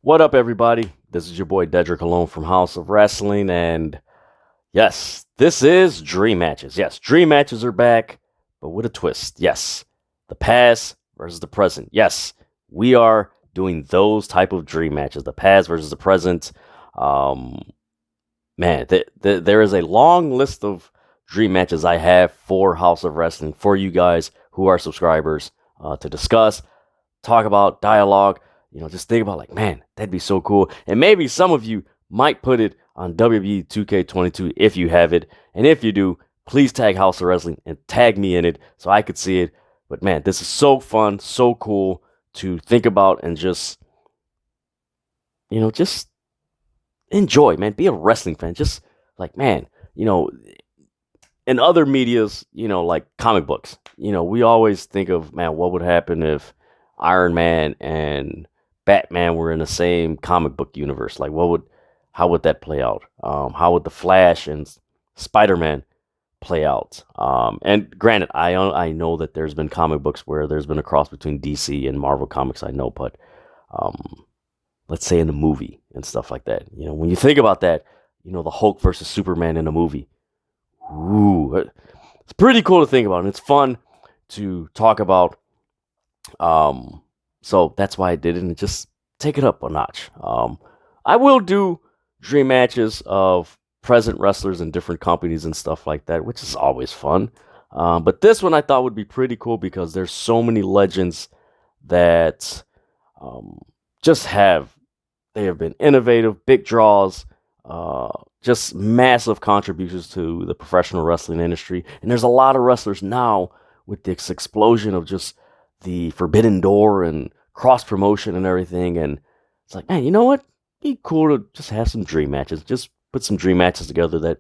What up, everybody? This is your boy Dedrian Colon from House of Rasslin, and yes, this is Dream Matches. Yes, Dream Matches are back, but with a twist. Yes, the past versus the present. Yes, we are doing those type of Dream Matches, the past versus the present. Um, there is a long list of Dream Matches I have for House of Rasslin for you guys who are subscribers to discuss, talk about, dialogue. Just think about man, that'd be so cool. And maybe some of you might put it on WWE 2K22 if you have it. And if you do, please tag House of Rasslin and tag me in it so I could see it. But man, this is so fun, so cool to think about and just enjoy, man. Be a wrestling fan. Just man, in other medias, like comic books, we always think of, man, what would happen if Iron Man and Batman were in the same comic book universe? How would that play out? How would the Flash and Spider-Man play out? And granted, I know that there's been comic books where there's been a cross between DC and Marvel Comics. I know, but let's say in the movie and stuff like that. When you think about that, the Hulk versus Superman in a movie. Ooh, it's pretty cool to think about, and it's fun to talk about. So that's why I did it, and just take it up a notch. I will do dream matches of present wrestlers in different companies and stuff like that, which is always fun. But this one I thought would be pretty cool because there's so many legends that they have been innovative, big draws, just massive contributions to the professional wrestling industry. And there's a lot of wrestlers now with this explosion of just the Forbidden Door and cross promotion and everything. And it's man, you know what? Be cool to just have some dream matches. Just put some dream matches together that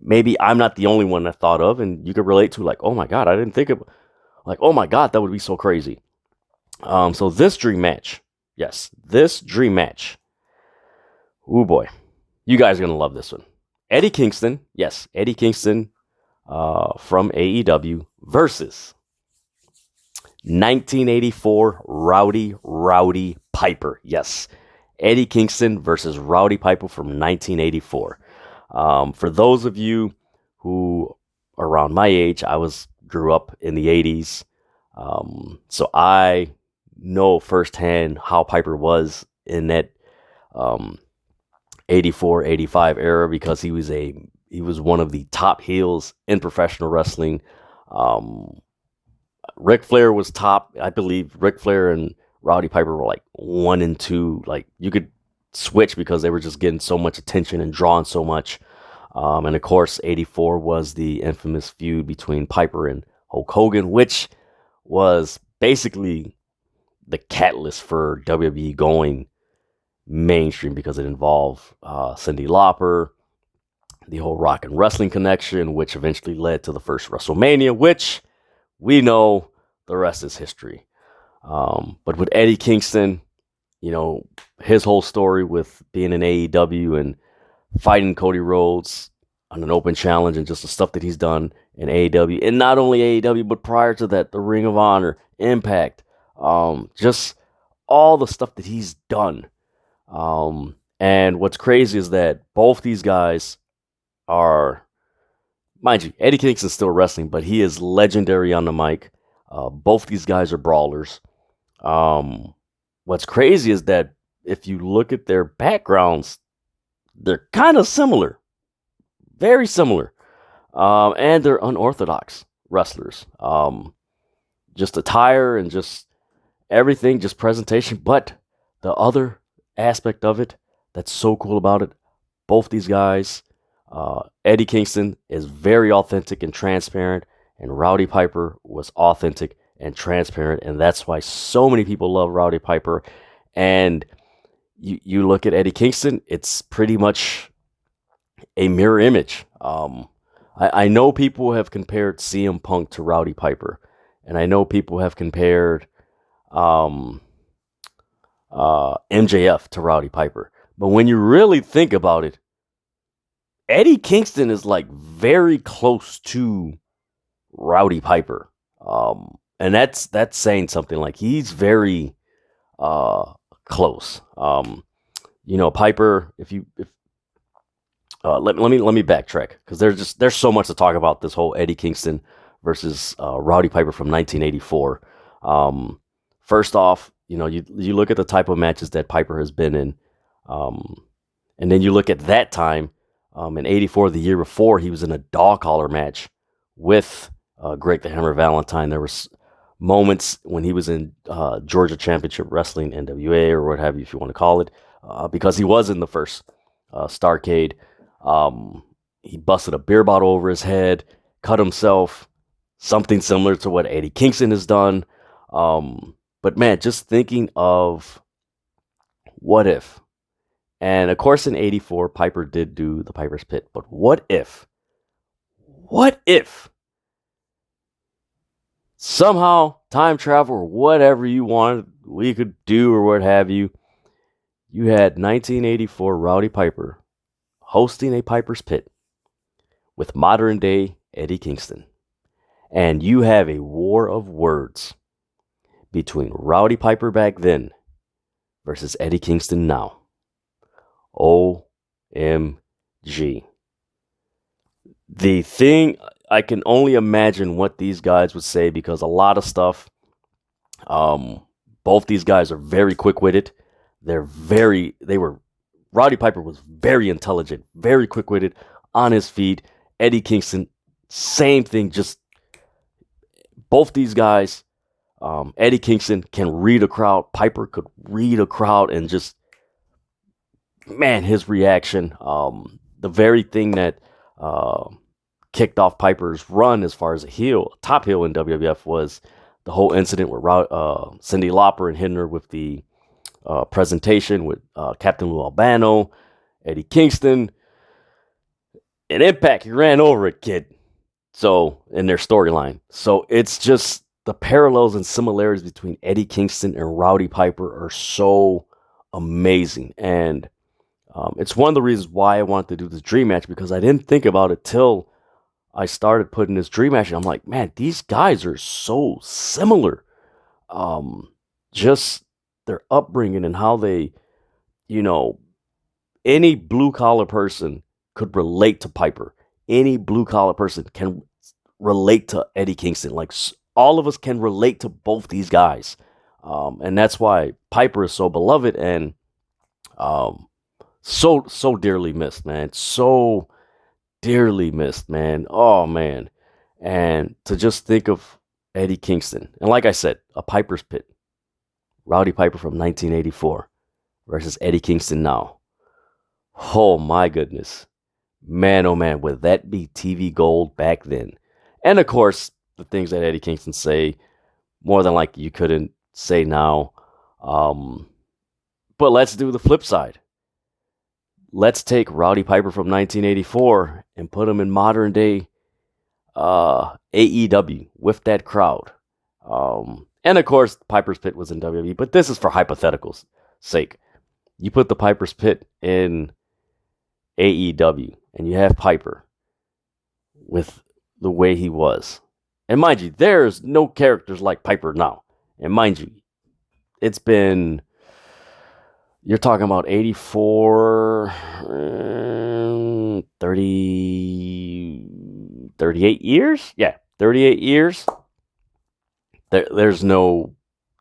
maybe I'm not the only one that thought of, and you could relate to. Oh my God, I didn't think of. Oh my God, that would be so crazy. So this dream match, yes, this dream match. Oh boy, you guys are gonna love this one. Eddie Kingston, yes, Eddie Kingston from AEW versus 1984 Roddy Piper. Yes, Eddie Kingston versus Roddy Piper from 1984. For those of you who are around my age, I grew up in the 80s. So I know firsthand how Piper was in that 84, 85 era, because he was one of the top heels in professional wrestling. Ric Flair was top. I believe Ric Flair and Roddy Piper were 1 and 2. You could switch because they were just getting so much attention and drawing so much. And of course, 84 was the infamous feud between Piper and Hulk Hogan, which was basically the catalyst for WWE going mainstream because it involved Cyndi Lauper, the whole rock and wrestling connection, which eventually led to the first WrestleMania, which we know the rest is history. But with Eddie Kingston, his whole story with being in AEW and fighting Cody Rhodes on an open challenge and just the stuff that he's done in AEW, and not only AEW, but prior to that, the Ring of Honor, Impact, just all the stuff that he's done. And what's crazy is that both these guys are, mind you, Eddie Kingston's still wrestling, but he is legendary on the mic. Both these guys are brawlers. What's crazy is that if you look at their backgrounds, they're kind of similar. Very similar. And they're unorthodox wrestlers. Just attire and just everything, just presentation. But the other aspect of it that's so cool about it, both these guys, Eddie Kingston is very authentic and transparent, and Roddy Piper was authentic and transparent, and that's why so many people love Roddy Piper. And you look at Eddie Kingston, it's pretty much a mirror image. I know people have compared CM Punk to Roddy Piper, and I know people have compared MJF to Roddy Piper. But when you really think about it, Eddie Kingston is very close to Roddy Piper. And that's saying something. He's very close. Piper. If let me backtrack because there's so much to talk about this whole Eddie Kingston versus Rowdy Piper from 1984. First off, you look at the type of matches that Piper has been in, and then you look at that time in '84, the year before, he was in a dog collar match with Greg the Hammer Valentine. There was moments when he was in Georgia Championship Wrestling, NWA, or what have you, if you want to call it, because he was in the first Starrcade. He busted a beer bottle over his head, cut himself, something similar to what Eddie Kingston has done. But man, just thinking of what if, and of course in '84, Piper did do the Piper's Pit, but what if somehow time travel or whatever you wanted, we could do or what have you, you had 1984 Rowdy Piper hosting a Piper's Pit with modern day Eddie Kingston. And you have a war of words between Rowdy Piper back then versus Eddie Kingston now. OMG. The thing, I can only imagine what these guys would say because a lot of stuff, both these guys are very quick-witted. Rowdy Piper was very intelligent, very quick-witted, on his feet. Eddie Kingston, same thing, just both these guys. Eddie Kingston can read a crowd. Piper could read a crowd and just, man, his reaction. The very thing that kicked off Piper's run as far as a top heel in WWF was the whole incident with Cyndi Lauper and hitting her with the presentation with Captain Lou Albano, Eddie Kingston. In Impact, he ran over a kid. So, in their storyline. So, it's just the parallels and similarities between Eddie Kingston and Rowdy Piper are so amazing. And it's one of the reasons why I wanted to do this dream match, because I didn't think about it till I started putting this dream match. And I'm like, man, these guys are so similar. Just their upbringing and how they, any blue collar person could relate to Piper. Any blue collar person can relate to Eddie Kingston. Like, all of us can relate to both these guys. And that's why Piper is so beloved and so dearly missed, man. So dearly missed, man. Oh, man. And to just think of Eddie Kingston. And like I said, a Piper's Pit. Rowdy Piper from 1984 versus Eddie Kingston now. Oh, my goodness. Man, oh, man, would that be TV gold back then? And, of course, the things that Eddie Kingston say, more than like you couldn't say now. But let's do the flip side. Let's take Rowdy Piper from 1984 and put him in modern day AEW with that crowd. And of course, Piper's Pit was in WWE, but this is for hypotheticals' sake. You put the Piper's Pit in AEW, and you have Piper with the way he was. And mind you, there's no characters like Piper now. And mind you, it's been, you're talking about 38 years? Yeah, 38 years. There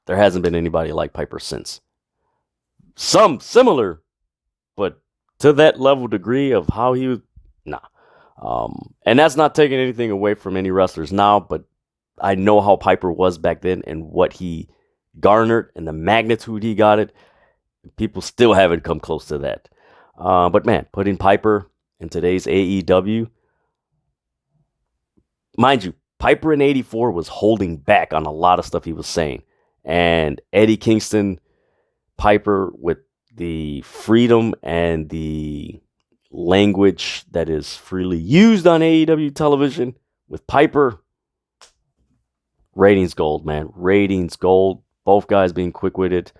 hasn't been anybody like Piper since. Some similar, but to that level degree of how he was, nah. And that's not taking anything away from any wrestlers now, but I know how Piper was back then and what he garnered and the magnitude he got it. People still haven't come close to that. But man, putting Piper in today's AEW, mind you, Piper in '84 was holding back on a lot of stuff he was saying. And Eddie Kingston, Piper, with the freedom and the language that is freely used on AEW television, with Piper, ratings gold, man. Ratings gold. Both guys being quick-witted.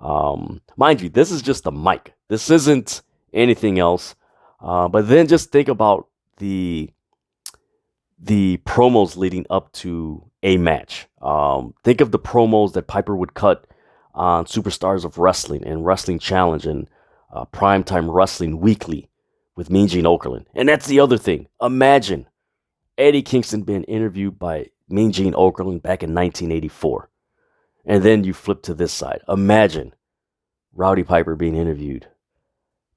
Mind you, this is just the mic. This isn't anything else. But then just think about the promos leading up to a match. Think of the promos that Piper would cut on Superstars of Wrestling and Wrestling Challenge and Primetime Wrestling Weekly with Mean Gene Okerlund. And that's the other thing. Imagine Eddie Kingston being interviewed by Mean Gene Okerlund back in 1984. And then you flip to this side. Imagine Rowdy Piper being interviewed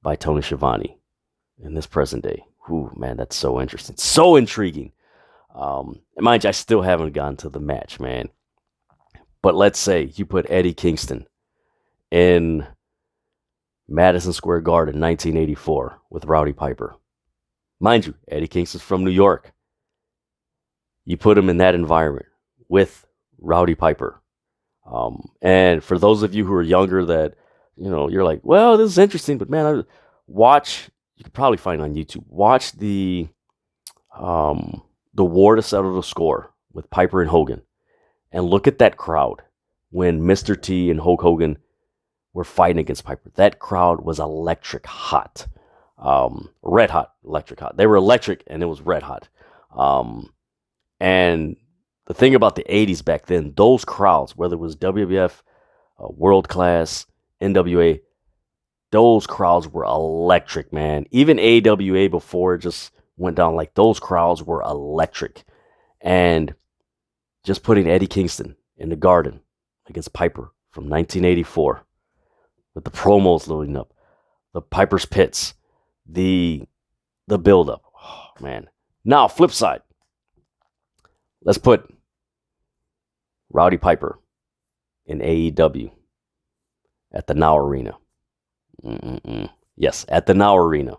by Tony Schiavone in this present day. Ooh, man, that's so interesting. So intriguing. And mind you, I still haven't gotten to the match, man. But let's say you put Eddie Kingston in Madison Square Garden, 1984, with Rowdy Piper. Mind you, Eddie Kingston's from New York. You put him in that environment with Rowdy Piper. And for those of you who are younger that, you're like, well, this is interesting, but man, you could probably find it on YouTube. Watch the War to Settle the Score with Piper and Hogan. And look at that crowd when Mr. T and Hulk Hogan were fighting against Piper. That crowd was electric hot. Red hot, electric hot. They were electric and it was red hot. And the thing about the 80s back then, those crowds, whether it was WWF, World Class, NWA, those crowds were electric, man. Even AWA before it just went down, like those crowds were electric. And just putting Eddie Kingston in the Garden against Piper from 1984 with the promos loading up, the Piper's Pits, the build-up. Oh, man. Now, flip side. Let's put Rowdy Piper in AEW at the Now Arena. Yes, at the Now Arena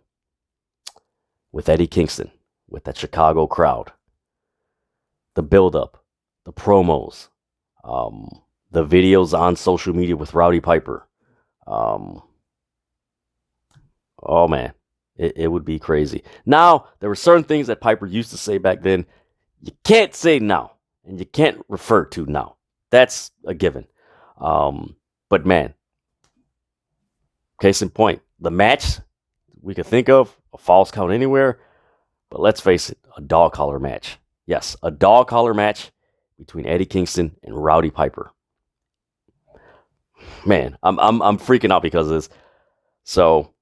with Eddie Kingston, with that Chicago crowd. The build-up, the promos, the videos on social media with Rowdy Piper. Oh man, it would be crazy. Now, there were certain things that Piper used to say back then you can't say now, and you can't refer to now. That's a given. But man, case in point, the match we could think of, a Falls Count Anywhere, but let's face it, a dog collar match. Yes, a dog collar match between Eddie Kingston and Rowdy Piper. Man, I'm freaking out because of this. So,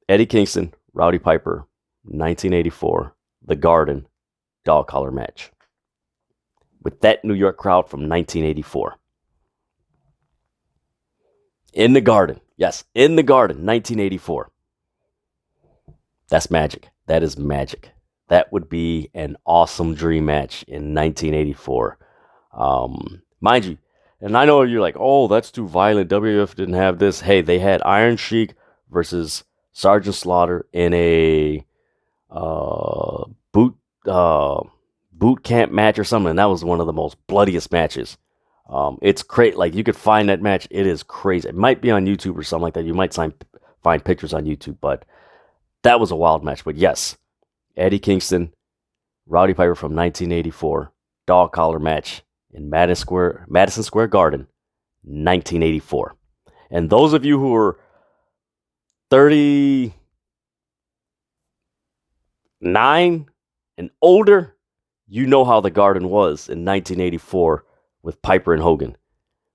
Eddie Kingston, Rowdy Piper, 1984, The Garden, dog collar match. With that New York crowd from 1984. In the Garden. Yes, in the Garden, 1984. That's magic. That is magic. That would be an awesome dream match in 1984. Mind you, and I know you're like, oh, that's too violent. WWF didn't have this. Hey, they had Iron Sheik versus Sergeant Slaughter in a boot camp match or something. And that was one of the most bloodiest matches. It's crazy. Like, you could find that match. It is crazy. It might be on YouTube or something like that. You might find pictures on YouTube, but that was a wild match. But yes, Eddie Kingston, Rowdy Piper from 1984, dog collar match in Madison Square Garden, 1984. And those of you who are 39 and older, you know how the Garden was in 1984 with Piper and Hogan.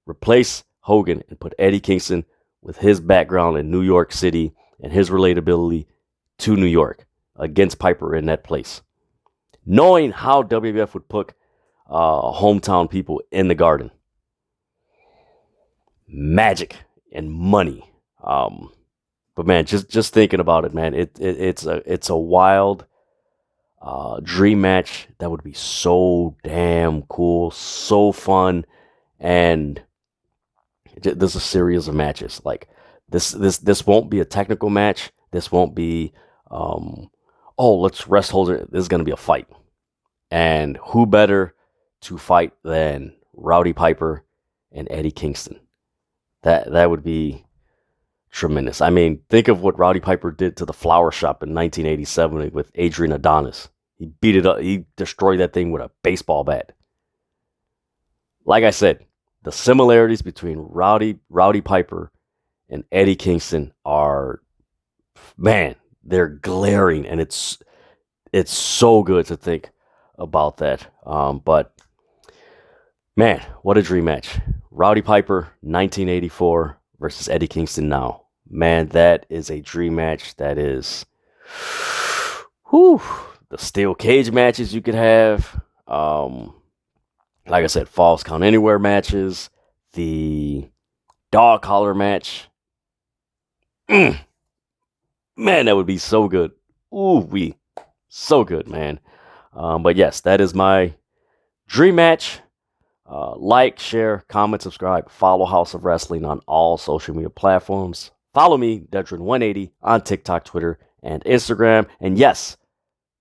Replace Hogan and put Eddie Kingston with his background in New York City and his relatability to New York against Piper in that place. Knowing how WWF would put hometown people in the Garden. Magic and money. But man, just thinking about it, man, it's a wild dream match that would be so damn cool, so fun, and there's a series of matches. Like this won't be a technical match. This won't be let's rest hold it. This is gonna be a fight, and who better to fight than Rowdy Piper and Eddie Kingston? That would be tremendous. I mean, think of what Rowdy Piper did to the Flower Shop in 1987 with Adrian Adonis. He beat it up. He destroyed that thing with a baseball bat. Like I said, the similarities between Rowdy Piper and Eddie Kingston are, man, they're glaring, and it's so good to think about that. But Man, what a dream match. Roddy Piper, 1984 versus Eddie Kingston now. Man, that is a dream match. That is, whew, the steel cage matches you could have. Like I said, falls count anywhere matches. The dog collar match. Man, that would be so good. Ooh, so good, man. But yes, that is my dream match. Like, share, comment, subscribe, follow House of Wrestling on all social media platforms. Follow me, Dedrian180, on TikTok, Twitter, and Instagram. And yes,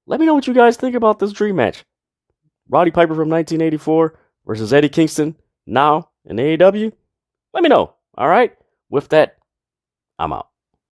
let me know what you guys think about this dream match. Roddy Piper from 1984 versus Eddie Kingston now in AEW. Let me know. All right. With that, I'm out.